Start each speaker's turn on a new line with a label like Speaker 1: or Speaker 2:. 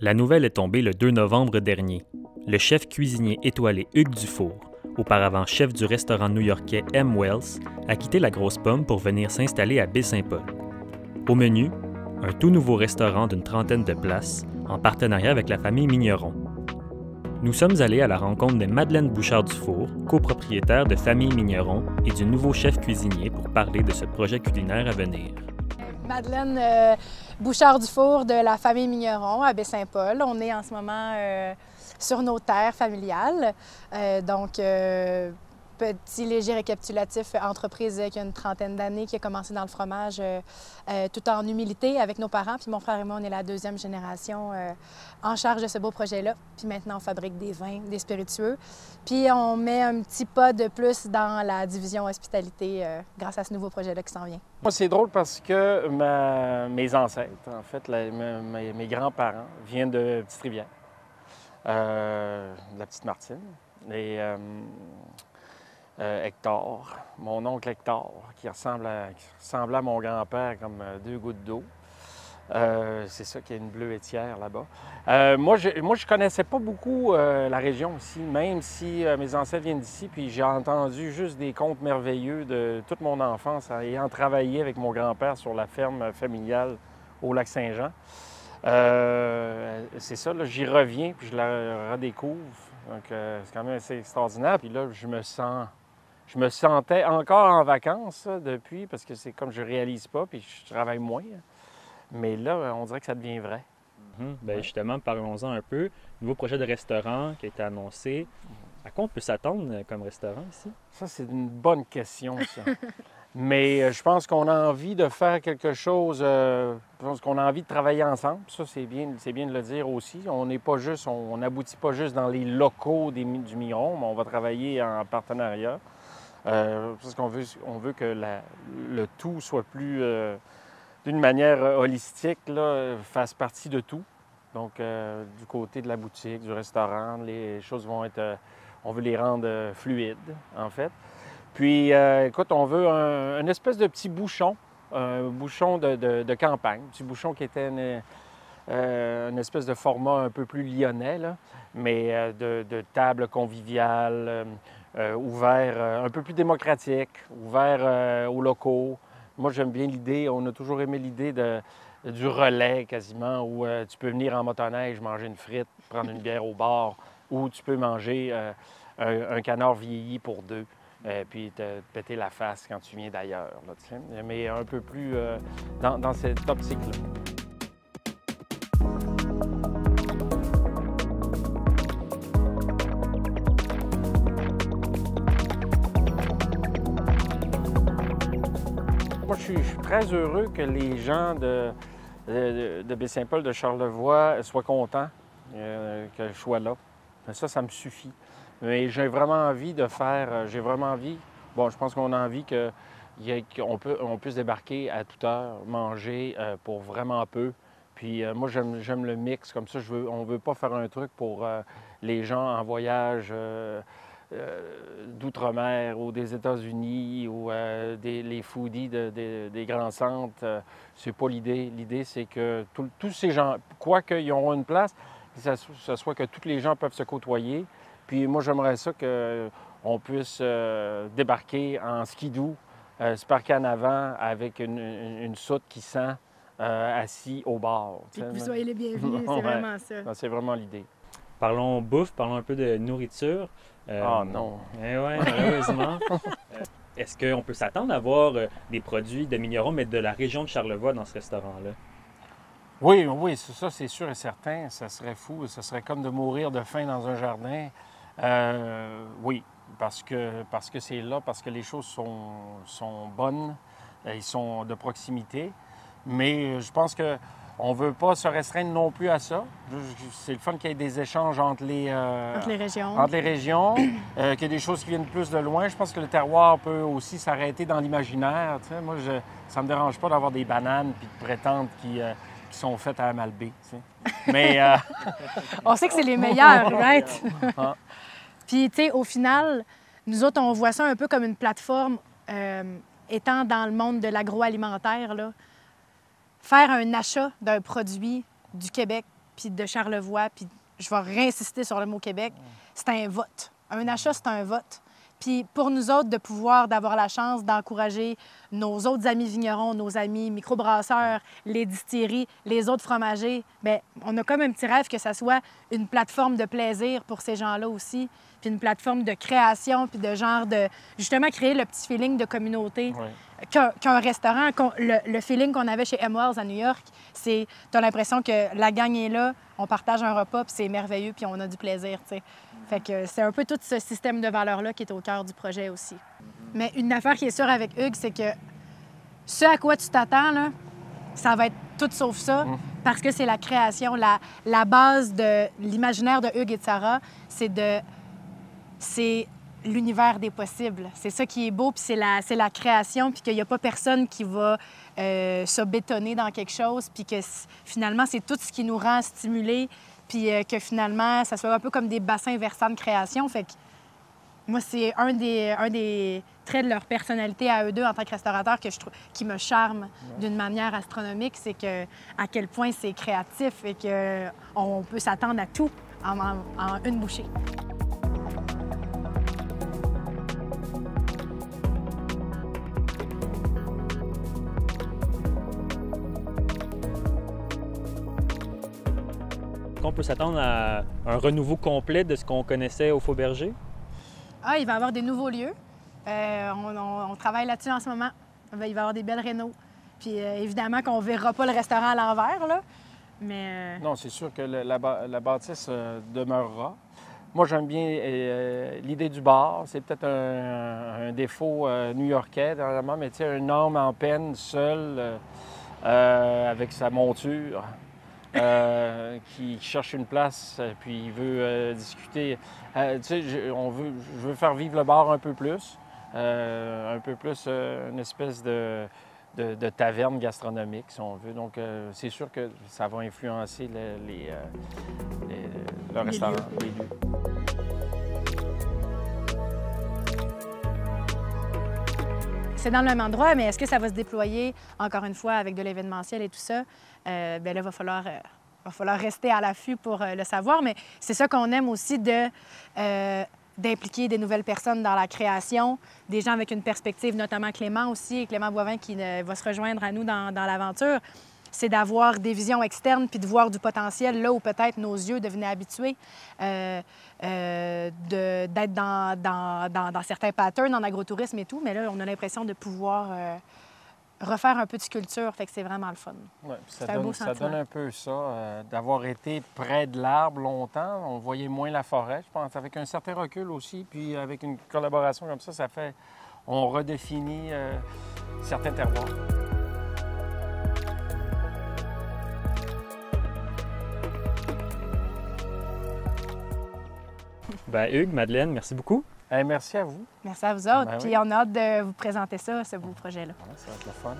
Speaker 1: La nouvelle est tombée le 2 novembre dernier. Le chef cuisinier étoilé Hugues Dufour, auparavant chef du restaurant new-yorkais M. Wells, a quitté la Grosse Pomme pour venir s'installer à Baie-Saint-Paul. Au menu, un tout nouveau restaurant d'une trentaine de places, en partenariat avec la famille Migneron. Nous sommes allés à la rencontre de Madeleine Bouchard-Dufour, copropriétaire de Famille Migneron, et du nouveau chef cuisinier pour parler de ce projet culinaire à venir.
Speaker 2: Madeleine Bouchard-Dufour de la Famille Migneron à Baie-Saint-Paul. On est en ce moment sur nos terres familiales. Petit léger récapitulatif, entreprise qui a une trentaine d'années, qui a commencé dans le fromage tout en humilité avec nos parents. Puis mon frère et moi, on est la deuxième génération en charge de ce beau projet-là. Puis maintenant, on fabrique des vins, des spiritueux. Puis on met un petit pas de plus dans la division hospitalité grâce à ce nouveau projet-là qui s'en vient.
Speaker 3: Moi, c'est drôle parce que mes ancêtres, en fait, mes grands-parents viennent de Petite-Rivière, de la Petite-Martine. Et Hector, mon oncle Hector, qui ressemblait à mon grand-père comme deux gouttes d'eau. C'est ça qu'il y a une bleuetière là-bas. Moi, je connaissais pas beaucoup la région ici, même si mes ancêtres viennent d'ici, puis j'ai entendu juste des contes merveilleux de toute mon enfance, ayant travaillé avec mon grand-père sur la ferme familiale au Lac-Saint-Jean. C'est ça, là, j'y reviens, puis je la redécouvre. Donc, c'est quand même assez extraordinaire. Puis là, je me sentais encore en vacances depuis, parce que c'est comme je réalise pas, puis je travaille moins. Mais là, on dirait que ça devient vrai.
Speaker 1: Bien, justement, parlons-en un peu. Nouveau projet de restaurant qui a été annoncé. À quoi on peut s'attendre comme restaurant ici? Ça,
Speaker 3: c'est une bonne question, ça. Mais je pense qu'on a envie de faire quelque chose, je pense qu'on a envie de travailler ensemble. Ça, c'est bien de le dire aussi. On n'aboutit pas juste dans les locaux du Migneron, mais on va travailler en partenariat. Parce qu'on veut que le tout soit plus, d'une manière holistique, là, fasse partie de tout. Donc, du côté de la boutique, du restaurant, les choses vont être, on veut les rendre fluides, en fait. Puis, écoute, on veut une espèce de petit bouchon, un bouchon de campagne, un petit bouchon qui était une espèce de format un peu plus lyonnais, là, mais de table conviviale, ouvert, un peu plus démocratique, ouvert aux locaux. Moi, j'aime bien l'idée, on a toujours aimé l'idée du relais quasiment, où tu peux venir en motoneige, manger une frite, prendre une bière au bar, ou tu peux manger un canard vieilli pour deux. Puis te péter la face quand tu viens d'ailleurs, là, tu sais. Mais un peu plus dans cette optique-là. Moi, je suis très heureux que les gens de Baie-Saint-Paul, de Charlevoix, soient contents que je sois là. Ça me suffit. Mais j'ai vraiment envie de faire, bon, je pense qu'on a envie qu'on puisse débarquer à toute heure, manger pour vraiment peu. Puis moi, j'aime le mix, comme ça, on ne veut pas faire un truc pour les gens en voyage d'outre-mer ou des États-Unis ou les foodies des grands centres. C'est pas l'idée. L'idée, c'est que tous ces gens, quoi qu'ils auront une place, que ce soit que tous les gens peuvent se côtoyer. Puis moi, j'aimerais ça qu'on puisse débarquer en skidoo, se parquer en avant avec une soute qui sent assis au bar.
Speaker 2: Puis que vous soyez les bienvenus, c'est vraiment ça.
Speaker 3: Non, c'est vraiment l'idée.
Speaker 1: Parlons bouffe, parlons un peu de nourriture.
Speaker 3: Non.
Speaker 1: Eh oui, malheureusement. Est-ce qu'on peut s'attendre à voir des produits de Migneron, mais de la région de Charlevoix dans ce restaurant-là?
Speaker 3: Oui, ça, c'est sûr et certain. Ça serait fou. Ça serait comme de mourir de faim dans un jardin. Oui, parce que c'est là, parce que les choses sont bonnes, ils sont de proximité. Mais je pense qu'on ne veut pas se restreindre non plus à ça. C'est le fun qu'il y ait des échanges entre les régions, qu'il y ait des choses qui viennent plus de loin. Je pense que le terroir peut aussi s'arrêter dans l'imaginaire. Tu sais. Moi, ça ne me dérange pas d'avoir des bananes puis de prétendre qui sont faites à Amalbé. Tu sais. Mais
Speaker 2: on sait que c'est les meilleurs, right? Puis, tu sais, au final, nous autres, on voit ça un peu comme une plateforme étant dans le monde de l'agroalimentaire, là. Faire un achat d'un produit du Québec puis de Charlevoix, puis je vais réinsister sur le mot Québec, c'est un vote. Un achat, c'est un vote. Puis pour nous autres, d'avoir la chance d'encourager nos autres amis vignerons, nos amis microbrasseurs, les distilleries, les autres fromagers, bien, on a comme un petit rêve que ça soit une plateforme de plaisir pour ces gens-là aussi, puis une plateforme de création, puis de genre de, justement, créer le petit feeling de communauté.
Speaker 3: Oui.
Speaker 2: Qu'un restaurant, le feeling qu'on avait chez M. Wells à New York, c'est, tu as l'impression que la gang est là, on partage un repas, puis c'est merveilleux, puis on a du plaisir, tu sais. Fait que c'est un peu tout ce système de valeurs-là qui est au cœur du projet aussi. Mais une affaire qui est sûre avec Hugues, c'est que ce à quoi tu t'attends, là, ça va être tout sauf ça, parce que c'est la création, la base de l'imaginaire de Hugues et de Sarah, c'est l'univers des possibles. C'est ça qui est beau, puis c'est la création, puis qu'il n'y a pas personne qui va se bétonner dans quelque chose, puis que finalement, c'est tout ce qui nous rend stimulés, puis que finalement, ça soit un peu comme des bassins versants de création. Fait que moi, c'est un des traits de leur personnalité à eux deux en tant que restaurateurs que je trouve qui me charme d'une manière astronomique, c'est que à quel point c'est créatif et qu'on peut s'attendre à tout en une bouchée.
Speaker 1: On peut s'attendre à un renouveau complet de ce qu'on connaissait au Fauberger?
Speaker 2: Ah, il va y avoir des nouveaux lieux. On travaille là-dessus en ce moment. Il va y avoir des belles rénaux. Puis évidemment qu'on ne verra pas le restaurant à l'envers, là. Mais...
Speaker 3: Non, c'est sûr que la bâtisse demeurera. Moi, j'aime bien l'idée du bar. C'est peut-être un défaut new-yorkais, dernièrement, mais tu sais, un homme en peine, seul, avec sa monture. Qui cherche une place, puis il veut discuter. Tu sais, je veux faire vivre le bar un peu plus. Une espèce de taverne gastronomique, si on veut. Donc, c'est sûr que ça va influencer le restaurant, les lieux.
Speaker 2: C'est dans le même endroit, mais est-ce que ça va se déployer, encore une fois, avec de l'événementiel et tout ça? Bien là, il va falloir rester à l'affût pour le savoir. Mais c'est ça qu'on aime aussi d'impliquer des nouvelles personnes dans la création, des gens avec une perspective, notamment Clément aussi, et Clément Boivin qui va se rejoindre à nous dans l'aventure. C'est d'avoir des visions externes puis de voir du potentiel là où peut-être nos yeux devenaient habitués, d'être dans certains patterns en agrotourisme et tout. Mais là, on a l'impression de pouvoir refaire un peu de sculpture. Fait que c'est vraiment le fun.
Speaker 3: Ouais, ça donne un peu ça, d'avoir été près de l'arbre longtemps. On voyait moins la forêt, je pense, avec un certain recul aussi. Puis avec une collaboration comme ça fait... On redéfinit certains terroirs.
Speaker 1: Bien, Hugues, Madeleine, merci beaucoup.
Speaker 3: Merci à vous.
Speaker 2: Merci à vous autres.
Speaker 3: Ben
Speaker 2: Puis
Speaker 3: oui.
Speaker 2: on a hâte de vous présenter ça, ce beau projet-là.
Speaker 3: Ça va être le fun.